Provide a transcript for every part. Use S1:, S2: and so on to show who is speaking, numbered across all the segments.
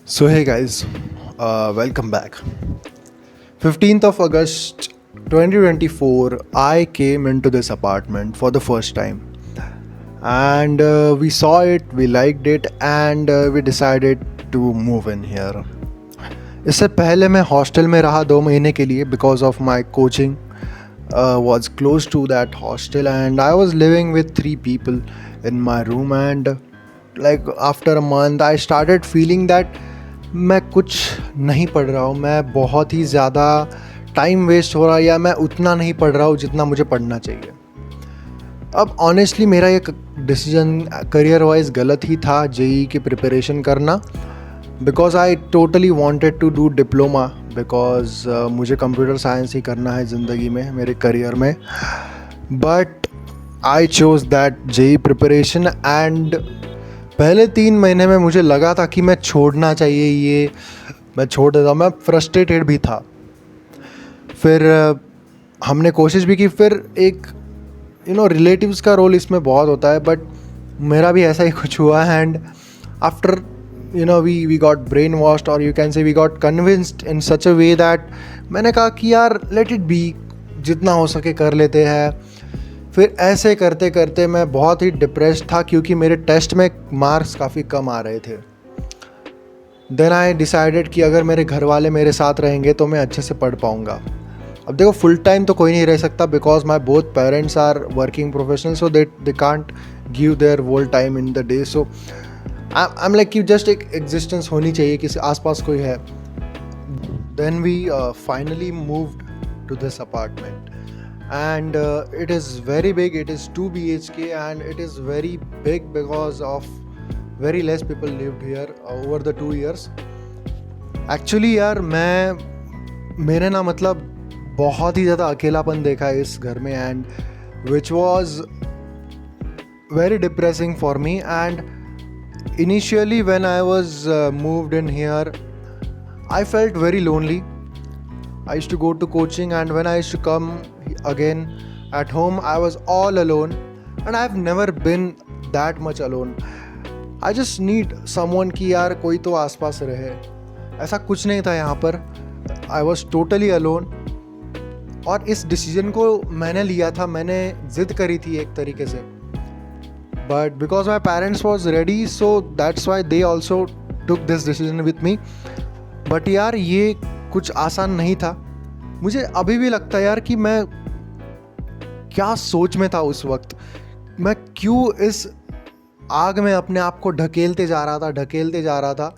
S1: So hey guys, welcome back. 15th of August 2024, I came into this apartment for the first time, and we saw it, we liked it, and we decided to move in here. इससे पहले मैं hostel में रहा 2 महीने के लिए because of my coaching was close to that hostel, and I was living with 3 people in my room. And like after a month I started feeling that मैं कुछ नहीं पढ़ रहा हूँ, मैं बहुत ही ज़्यादा टाइम वेस्ट हो रहा है या मैं उतना नहीं पढ़ रहा हूँ जितना मुझे पढ़ना चाहिए. अब ऑनेस्टली मेरा ये डिसीजन करियर वाइज गलत ही था, जेई की प्रिपरेशन करना, because I totally wanted to do diploma, because मुझे कंप्यूटर साइंस ही करना है ज़िंदगी में, मेरे करियर में. But I chose that JEE preparation, and पहले 3 महीने में मुझे लगा था कि मैं छोड़ना चाहिए, ये मैं छोड़ देता हूँ, मैं फ्रस्ट्रेटेड भी था. फिर हमने कोशिश भी की. फिर एक रिलेटिव्स का रोल इसमें बहुत होता है, बट मेरा भी ऐसा ही कुछ हुआ. And after we got brainwashed, और you can say we got convinced in such a way that मैंने कहा कि यार लेट इट बी, जितना हो सके कर लेते हैं. फिर ऐसे करते करते मैं बहुत ही डिप्रेस्ड था क्योंकि मेरे टेस्ट में मार्क्स काफ़ी कम आ रहे थे. देन आई डिसाइडेड कि अगर मेरे घर वाले मेरे साथ रहेंगे तो मैं अच्छे से पढ़ पाऊँगा. अब देखो, फुल टाइम तो कोई नहीं रह सकता because my both parents are working professional, so they can't give their whole time in the day. So I am like कि जस्ट एक एग्जिस्टेंस होनी चाहिए, किसी आसपास कोई है. Then we finally moved to this apartment, and it is very big. It is 2 BHK, and it is very big because of very less people lived here over the 2 years. Actually यार मैंने ना मतलब बहुत ही ज़्यादा अकेलापन देखा है इस घर में, and which was very depressing for me. And initially when I was moved in here, I felt very lonely. I used to go to coaching, and when I used to come again at home, I was all alone, and I've never been that much alone. I just need someone कि यार कोई तो आसपास रहे. ऐसा कुछ नहीं था यहाँ पर. I was totally alone. और इस डिसीजन को मैंने लिया था, मैंने ज़िद करी थी एक तरीके से, but because my parents was ready, so that's why they also took this decision with me. But यार ये कुछ आसान नहीं था. मुझे अभी भी लगता है यार कि मैं क्या सोच में था उस वक्त, मैं क्यों इस आग में अपने आप को ढकेलते जा रहा था.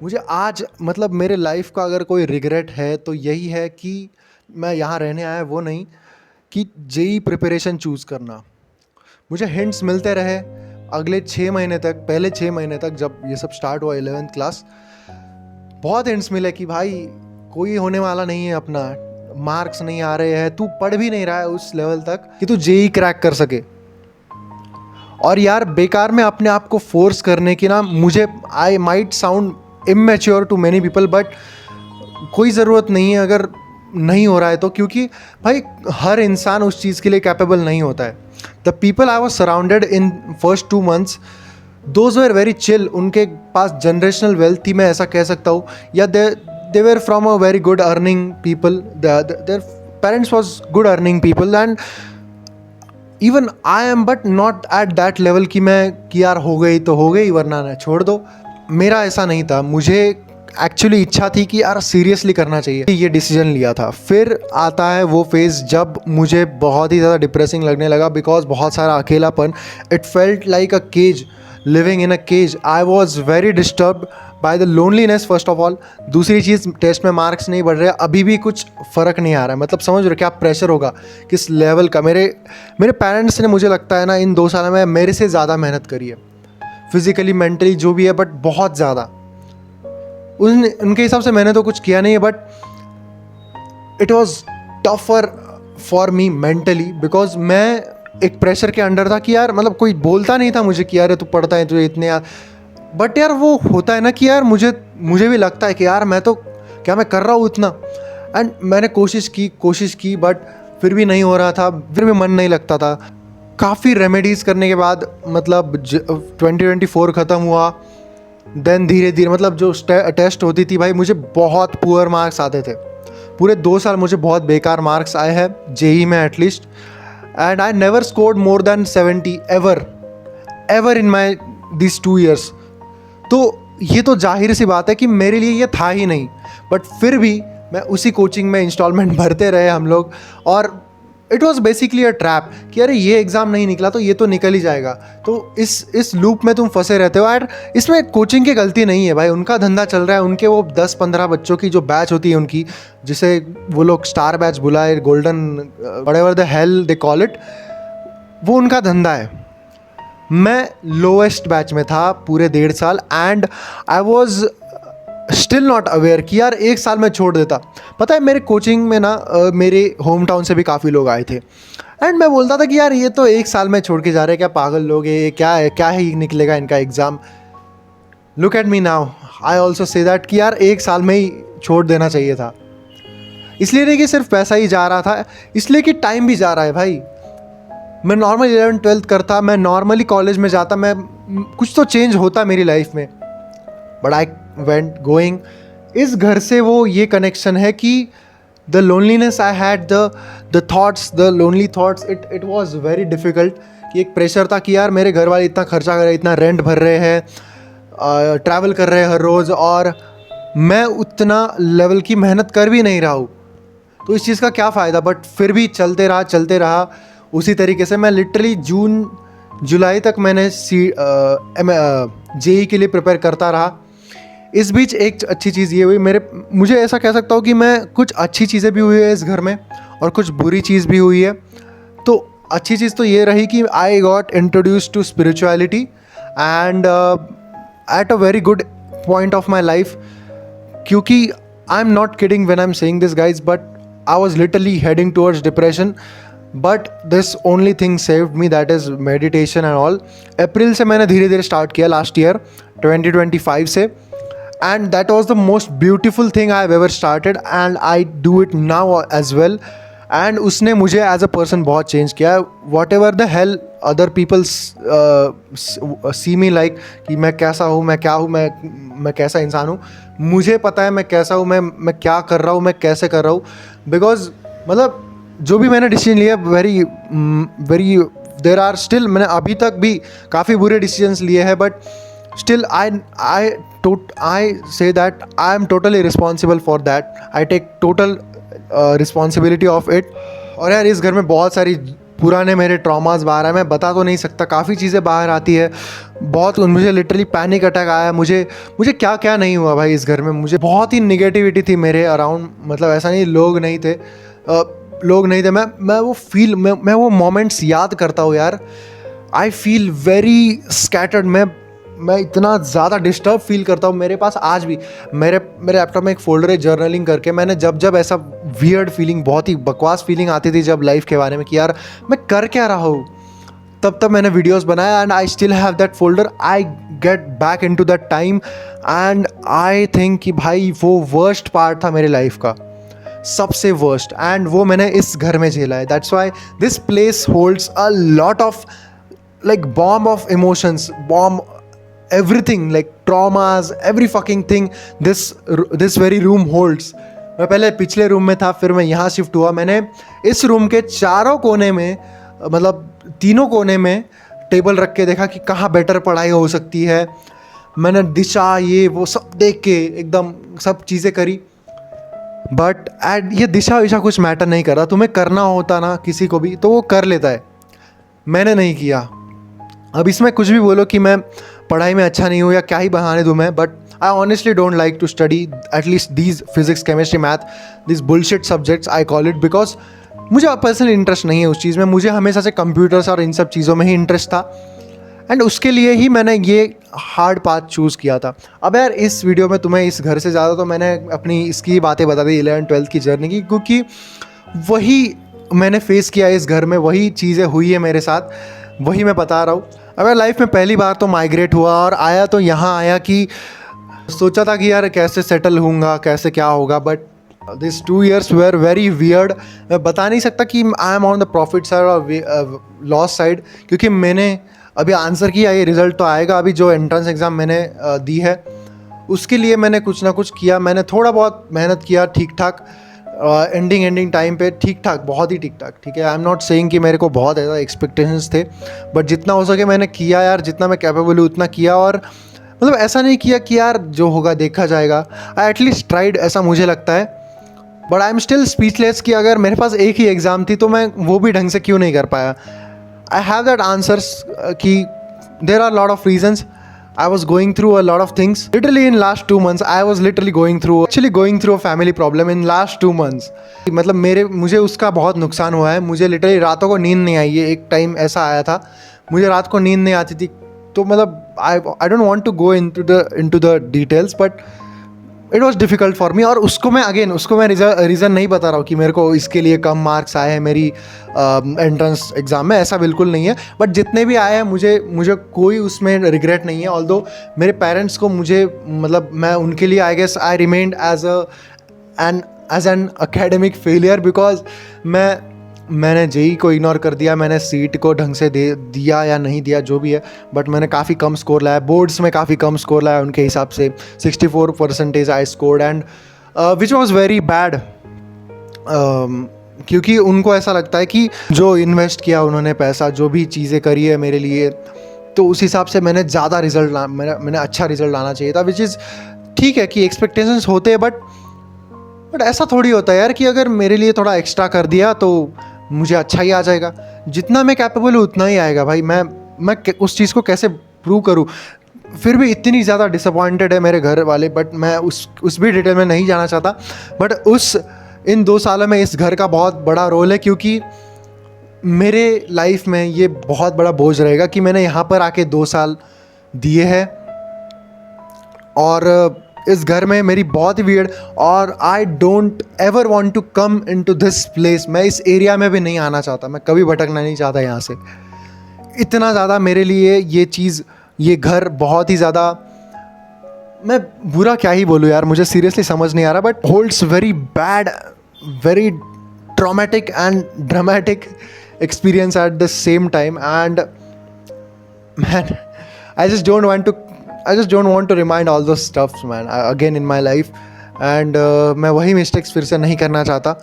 S1: मुझे आज मतलब मेरे लाइफ का अगर कोई रिग्रेट है तो यही है कि मैं यहाँ रहने आया, वो नहीं कि जेई प्रिपरेशन चूज़ करना. मुझे हिंट्स मिलते रहे अगले 6 महीने तक, पहले 6 महीने तक जब ये सब स्टार्ट हुआ 11th क्लास, बहुत हिंट्स मिले कि भाई कोई होने वाला नहीं है, अपना मार्क्स नहीं आ रहे हैं, तू पढ़ भी नहीं रहा है उस लेवल तक कि तू जेई क्रैक कर सके. और यार बेकार में अपने आप को फोर्स करने की ना, मुझे I might sound immature to many people, but कोई ज़रूरत नहीं है अगर नहीं हो रहा है तो, क्योंकि भाई हर इंसान उस चीज़ के लिए कैपेबल नहीं होता है. The people I was surrounded in first 2 months, those were very chill. उनके पास जनरेशनल वेल्थ थी, मैं ऐसा कह सकता हूँ, या they were from a very good earning people. Their parents was good earning people, and even I am, but not at that level कि यार हो गई तो हो गई वरना ना छोड़ दो. मेरा ऐसा नहीं था. मुझे एक्चुअली इच्छा थी कि यार सीरियसली करना चाहिए, ये डिसीजन लिया था. फिर आता है वो फेज़ जब मुझे बहुत ही ज़्यादा डिप्रेसिंग लगने लगा बिकॉज बहुत सारा अकेलापन. It felt like a cage, living in a cage. I was very disturb by the loneliness first of all. दूसरी चीज़, टेस्ट में मार्क्स नहीं बढ़ रहे, अभी भी कुछ फ़र्क नहीं आ रहा है. मतलब समझ रहे क्या प्रेशर होगा, किस लेवल का. मेरे पेरेंट्स ने, मुझे लगता है ना, इन 2 साल में मेरे से ज़्यादा मेहनत करी है, फिज़िकली मेंटली जो भी है, बट बहुत ज़्यादा. उनके हिसाब से मैंने तो कुछ किया नहीं है, but it was tougher for me mentally because मैं एक प्रेशर के अंडर था कि यार मतलब कोई बोलता नहीं था मुझे कि यार तू पढ़ता है, तुझे इतने यार. बट यार वो होता है ना कि यार मुझे भी लगता है कि यार मैं तो क्या मैं कर रहा हूँ इतना. एंड मैंने कोशिश की बट फिर भी नहीं हो रहा था, फिर भी मन नहीं लगता था. काफ़ी रेमेडीज़ करने के बाद मतलब 2024 ख़त्म हुआ, देन धीरे धीरे मतलब जो टेस्ट होती थी भाई, मुझे बहुत पुअर मार्क्स आते थे। पूरे 2 साल मुझे बहुत बेकार मार्क्स आए हैं जेई में at least, and I never scored more than 70 ever in my this 2 years। तो ये तो जाहिर सी बात है कि मेरे लिए ये था ही नहीं, बट फिर भी मैं उसी कोचिंग में इंस्टॉलमेंट भरते रहे हम लोग, और it was basically a trap कि अरे ये एग्ज़ाम नहीं निकला तो ये तो निकल ही जाएगा। तो इस लूप में तुम फंसे रहते हो यार। इसमें कोचिंग की गलती नहीं है भाई, उनका धंधा चल रहा है, उनके वो 10-15 बच्चों की जो बैच होती है उनकी, जिसे वो लोग स्टार बैच बुलाए, golden whatever the hell they call it, वो उनका धंधा है। मैं लोएस्ट बैच में था पूरे 1.5 साल, and I was still not aware कि यार 1 साल में छोड़ देता। पता है मेरे कोचिंग में ना मेरे होम टाउन से भी काफ़ी लोग आए थे, एंड मैं बोलता था कि यार ये तो 1 साल में छोड़ के जा रहे हैं, क्या पागल लोग हैं, ये क्या ही निकलेगा इनका exam. Look at me now, I also say that कि यार 1 साल में ही छोड़ देना चाहिए था। इसलिए नहीं कि सिर्फ पैसा ही जा रहा था, इसलिए कि टाइम भी जा रहा है भाई। मैं नॉर्मल 11th-12th करता, मैं नॉर्मली कॉलेज में जाता, मैं कुछ तो चेंज होता मेरी लाइफ में, बट आई वेंट गोइंग। इस घर से वो ये कनेक्शन है कि the loneliness I had, the thoughts, the lonely thoughts, it was very difficult. कि एक प्रेशर था कि यार मेरे घर वाले इतना खर्चा कर रहे हैं, इतना रेंट भर रहे हैं, ट्रैवल कर रहे हैं हर रोज़, और मैं उतना लेवल की मेहनत कर भी नहीं रहा हूँ, तो इस चीज़ का क्या फ़ायदा। बट फिर भी चलते रहा उसी तरीके से। मैं लिटरली जून जुलाई तक मैंने जेई के लिए प्रिपेयर करता रहा। इस बीच एक अच्छी चीज़ ये हुई, मुझे ऐसा कह सकता हूँ कि मैं कुछ अच्छी चीज़ें भी हुई है इस घर में, और कुछ बुरी चीज़ भी हुई है। तो अच्छी चीज़ तो ये रही कि I got introduced to spirituality, and at a very good point of my life, क्योंकि I am not kidding when I am saying this guys, but I was literally heading towards depression, but this only thing saved me, that is meditation and all. April से मैंने धीरे धीरे start किया, last year 2025 से, and that was the most beautiful thing I have ever started, and I do it now as well, and उसने मुझे as a person बहुत change किया। whatever the hell other people see me like, कि मैं कैसा हूँ, मैं क्या हूँ, मैं कैसा इंसान हूँ, मुझे पता है मैं कैसा हूँ, मैं क्या कर रहा हूँ, मैं कैसे कर रहा हूँ। बिकॉज मतलब जो भी मैंने डिसीजन लिया, वेरी देर आर स्टिल, मैंने अभी तक भी काफ़ी बुरे डिसीजंस लिए हैं, but still I say that I am totally responsible for that. I take total responsibility of it. और यार इस घर में बहुत सारी पुराने मेरे ट्रॉमास बाहर आए, मैं बता तो नहीं सकता, काफ़ी चीज़ें बाहर आती है बहुत। मुझे लिटरली पैनिक अटैक आया, मुझे क्या क्या नहीं हुआ भाई इस घर में। मुझे बहुत ही निगेटिविटी थी मेरे अराउंड, मतलब ऐसा नहीं लोग नहीं थे, मैं वो मोमेंट्स याद करता हूँ यार। आई फील वेरी स्कैटर्ड, मैं इतना ज़्यादा डिस्टर्ब फील करता हूँ। मेरे पास आज भी मेरे लैपटॉप में एक फ़ोल्डर है जर्नलिंग करके। मैंने जब ऐसा वियर्ड फीलिंग, बहुत ही बकवास फीलिंग आती थी जब लाइफ के बारे में कि यार मैं कर क्या रहा हूँ, तब मैंने वीडियोस बनाया, and I still have that folder. I get back into that time, and I think कि भाई वो वर्स्ट पार्ट था मेरे लाइफ का, सबसे वर्स्ट, एंड वो मैंने इस घर में झेला है। That's why this place holds a lot of like bomb of emotions, bomb everything, like traumas, every fucking thing this very room holds। मैं पहले पिछले रूम में था, फिर मैं यहाँ शिफ्ट हुआ। मैंने इस रूम के चारों कोने में, मतलब तीनों कोने में टेबल रख के देखा कि कहाँ बेटर पढ़ाई हो सकती है। मैंने दिशा ये वो सब देख के एकदम सब चीज़ें करी, बट ये दिशा विशा कुछ मैटर नहीं कर रहा। तुम्हें करना होता ना किसी को भी तो वो कर लेता है, मैंने नहीं किया। अब इसमें कुछ भी बोलो कि मैं पढ़ाई में अच्छा नहीं हूँ या क्या ही बहाने दूँ मैं, but I honestly don't like to study at least these physics, chemistry, math, this bullshit subjects I call it, because मुझे पर्सनली इंटरेस्ट नहीं है उस चीज़ में। मुझे हमेशा से कंप्यूटर्स और इन सब चीज़ों में ही इंटरेस्ट था, एंड उसके लिए ही मैंने ये हार्ड पाथ चूज़ किया था। अब यार इस वीडियो में तुम्हें इस घर से ज़्यादा तो मैंने अपनी इसकी बातें बता दी 11th-12th की जर्नी की, क्योंकि वही मैंने फेस किया इस घर में, वही चीज़ें हुई है मेरे साथ, वही मैं बता रहा हूँ। अब यार लाइफ में पहली बार तो माइग्रेट हुआ और आया तो यहाँ आया कि सोचा था कि यार कैसे सेटल होऊंगा, कैसे क्या होगा, but this 2 years were very weird. मैं बता नहीं सकता कि I am on the profit side और लॉस साइड, क्योंकि मैंने अभी आंसर किया, ये रिज़ल्ट तो आएगा। अभी जो एंट्रेंस एग्ज़ाम मैंने दी है उसके लिए मैंने कुछ ना कुछ किया, मैंने थोड़ा बहुत मेहनत किया ठीक ठाक, एंडिंग टाइम पे ठीक ठाक, बहुत ही ठीक ठाक, ठीक है। आई एम नॉट सेइंग कि मेरे को बहुत ज़्यादा एक्सपेक्टेशंस थे, बट जितना हो सके मैंने किया यार, जितना मैं कैपेबल हूँ उतना किया। और मतलब ऐसा नहीं किया कि यार जो होगा देखा जाएगा, आई एटलीस्ट ट्राइड, ऐसा मुझे लगता है। But I am still speechless कि अगर मेरे पास एक ही एग्ज़ाम थी तो मैं वो भी ढंग से क्यों नहीं कर पाया। आई हैव दैट आंसर्स कि there are lot of reasons. I was going through a lot of things. Literally in last 2 months, I was literally going through a family problem in last 2 months. मतलब मुझे उसका बहुत नुकसान हुआ है। मुझे literally रातों को नींद नहीं आई है। एक टाइम ऐसा आया था मुझे रात को नींद नहीं आती थी। तो मतलब I don't want to go into the details, but it was difficult for me. और उसको मैं रीज़न नहीं बता रहा हूँ कि मेरे को इसके लिए कम मार्क्स आए हैं मेरी एंट्रेंस एग्ज़ाम में, ऐसा बिल्कुल नहीं है। बट जितने भी आए हैं मुझे कोई उसमें रिग्रेट नहीं है। ऑल्दो मेरे पेरेंट्स को मुझे मतलब मैं उनके लिए I guess I remained as an academic failure, because मैंने जेई को इग्नोर कर दिया, मैंने सीट को ढंग से दे दिया या नहीं दिया जो भी है, बट मैंने काफ़ी कम स्कोर लाया, बोर्ड्स में काफ़ी कम स्कोर लाया उनके हिसाब से। 64% I scored, and which was very bad, क्योंकि उनको ऐसा लगता है कि जो इन्वेस्ट किया उन्होंने पैसा, जो भी चीज़ें करी है मेरे लिए, तो उस हिसाब से मैंने ज़्यादा मैंने अच्छा रिजल्ट लाना चाहिए था। विच इज़ ठीक है कि एक्सपेक्टेशंस होते हैं, बट ऐसा थोड़ी होता है यार कि अगर मेरे लिए थोड़ा एक्स्ट्रा कर दिया तो मुझे अच्छा ही आ जाएगा। जितना मैं कैपेबल हूँ उतना ही आएगा भाई। मैं उस चीज़ को कैसे प्रूव करूँ। फिर भी इतनी ज़्यादा डिसअपॉइंटेड है मेरे घर वाले, बट मैं उस भी डिटेल में नहीं जाना चाहता। बट इन 2 सालों में इस घर का बहुत बड़ा रोल है, क्योंकि मेरे लाइफ में ये बहुत बड़ा बोझ रहेगा कि मैंने यहाँ पर आके 2 साल दिए हैं, और इस घर में मेरी बहुत ही वियर्ड, और I don't ever want to come into this place. मैं इस एरिया में भी नहीं आना चाहता, मैं कभी भटकना नहीं चाहता यहाँ से। इतना ज़्यादा मेरे लिए ये चीज़, ये घर बहुत ही ज़्यादा, मैं बुरा क्या ही बोलूँ यार, मुझे सीरियसली समझ नहीं आ रहा, but holds very bad, very traumatic and dramatic experience at the same time. And man, I just don't want to remind all those stuffs man again in my life. And मैं वही mistakes फिर से नहीं करना चाहता।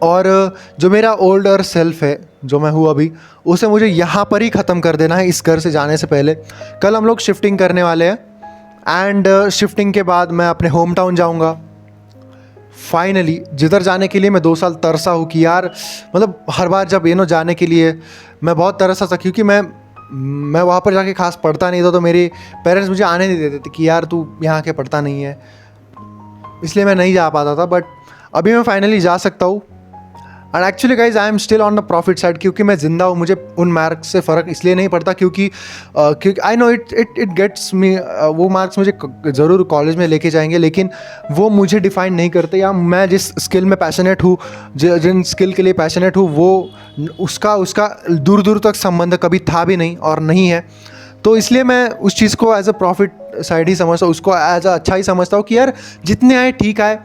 S1: और जो मेरा ओल्डर सेल्फ है, जो मैं हूँ अभी, उसे मुझे यहाँ पर ही ख़त्म कर देना है, इस घर से जाने से पहले। कल हम लोग शिफ्टिंग करने वाले हैं, एंड शिफ्टिंग के बाद मैं अपने होम टाउन जाऊँगा फाइनली, जिधर जाने के लिए मैं 2 साल तरसा हूँ कि यार, मतलब हर बार जब जाने के लिए मैं बहुत तरसा था, क्योंकि मैं वहाँ पर जाके खास पढ़ता नहीं था, तो मेरे पेरेंट्स मुझे आने नहीं देते थे कि यार तू यहाँ के पढ़ता नहीं है, इसलिए मैं नहीं जा पाता था। बट अभी मैं फाइनली जा सकता हूँ। And actually guys I am still on the profit side, क्योंकि मैं ज़िंदा हूँ। मुझे उन मार्क्स से फ़र्क इसलिए नहीं पड़ता क्योंकि I know it gets me, वो मार्क्स मुझे ज़रूर कॉलेज में लेके जाएंगे, लेकिन वो मुझे डिफ़ाइन नहीं करते। या मैं जिस स्किल में पैशनेट हूँ, जिन स्किल के लिए पैशनेट हूँ, वो उसका दूर दूर तक संबंध कभी था भी नहीं और नहीं है। तो इसलिए मैं उस चीज़ को एज अ प्रॉफिट साइड ही समझता हूँ, उसको एज अ अच्छा ही समझता हूँ कि यार जितने आए ठीक आए।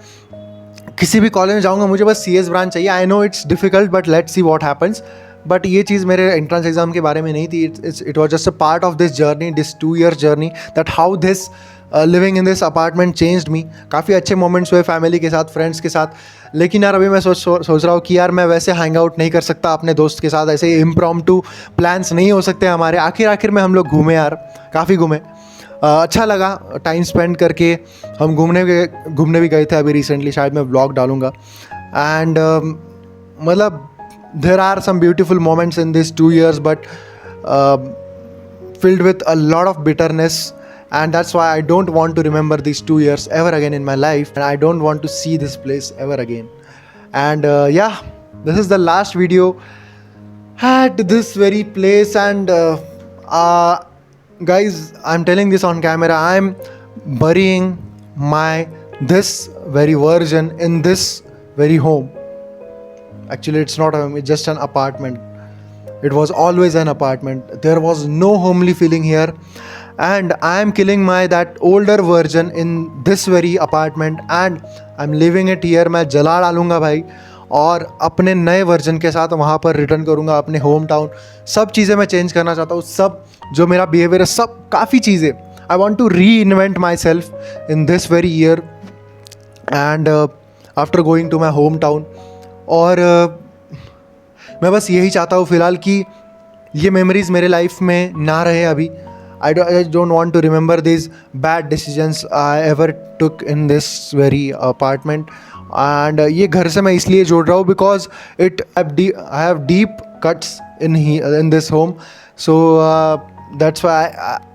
S1: किसी भी कॉलेज में जाऊँगा, मुझे बस CS ब्रांच चाहिए। I know it's difficult, but let's see what happens. But ये चीज़ मेरे एंट्रेंस एग्जाम के बारे में नहीं थी। It was just a part of this journey, this 2 year journey, that how this living in this apartment changed me. काफ़ी अच्छे moments हुए फैमिली के साथ, फ्रेंड्स के साथ, लेकिन यार अभी मैं सोच रहा हूँ कि यार मैं वैसे हैंग आउट नहीं कर सकता अपने दोस्त के साथ, ऐसे इम्प्रॉम्प्टू प्लान्स नहीं हो सकते हमारे। आखिर में हम लोग घूमे यार, काफ़ी घूमे, अच्छा लगा टाइम स्पेंड करके। हम घूमने भी गए थे अभी रिसेंटली, शायद मैं व्लॉग डालूँगा। एंड मतलब there are some beautiful moments in this 2 years, but filled with a lot of bitterness, and that's why I don't want to remember these 2 years ever again in my life, and I don't want to see this place ever again. And yeah, this is the last video at this very place. And guys, I'm telling this on camera, I'm burying this very version in this very home. Actually, it's not a home, it's just an apartment. It was always an apartment. There was no homely feeling here, and I am killing that older version in this very apartment, and I'm leaving it here. मैं जला डालूँगा भाई, और अपने नए version के साथ वहाँ पर रिटर्न करूँगा, अपने होम टाउन। सब चीज़ें मैं चेंज करना चाहता हूँ, सब जो मेरा बिहेवियर है, सब काफ़ी चीज़ें। I want to reinvent myself in this very year and after going to my hometown. और मैं बस यही चाहता हूँ फ़िलहाल कि ये मेमोरीज़ मेरे लाइफ में ना रहे अभी। I don't want to remember these bad decisions I ever took in this very apartment. And ये घर से मैं इसलिए जोड़ रहा हूँ because I have deep cuts in this home. So that's why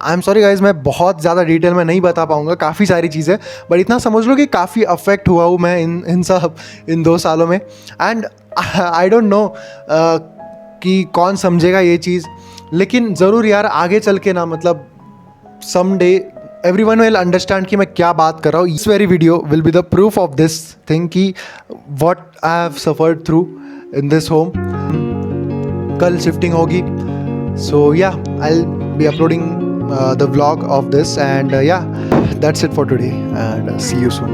S1: I'm sorry guys, मैं बहुत ज़्यादा डिटेल में नहीं बता पाऊँगा काफ़ी सारी चीज़ें, बट इतना समझ लो कि काफ़ी अफेक्ट हुआ हूँ मैं इन 2 सालों में। एंड आई डोंट नो कि कौन समझेगा ये चीज़, लेकिन ज़रूर यार आगे चल के ना, मतलब someday everyone will understand कि मैं क्या बात कर रहा हूँ। इस very video will be the proof of this thing कि what I have suffered through in this home। कल शिफ्टिंग होगी, so yeah, I'll be uploading the vlog of this and yeah, that's it for today and see you soon।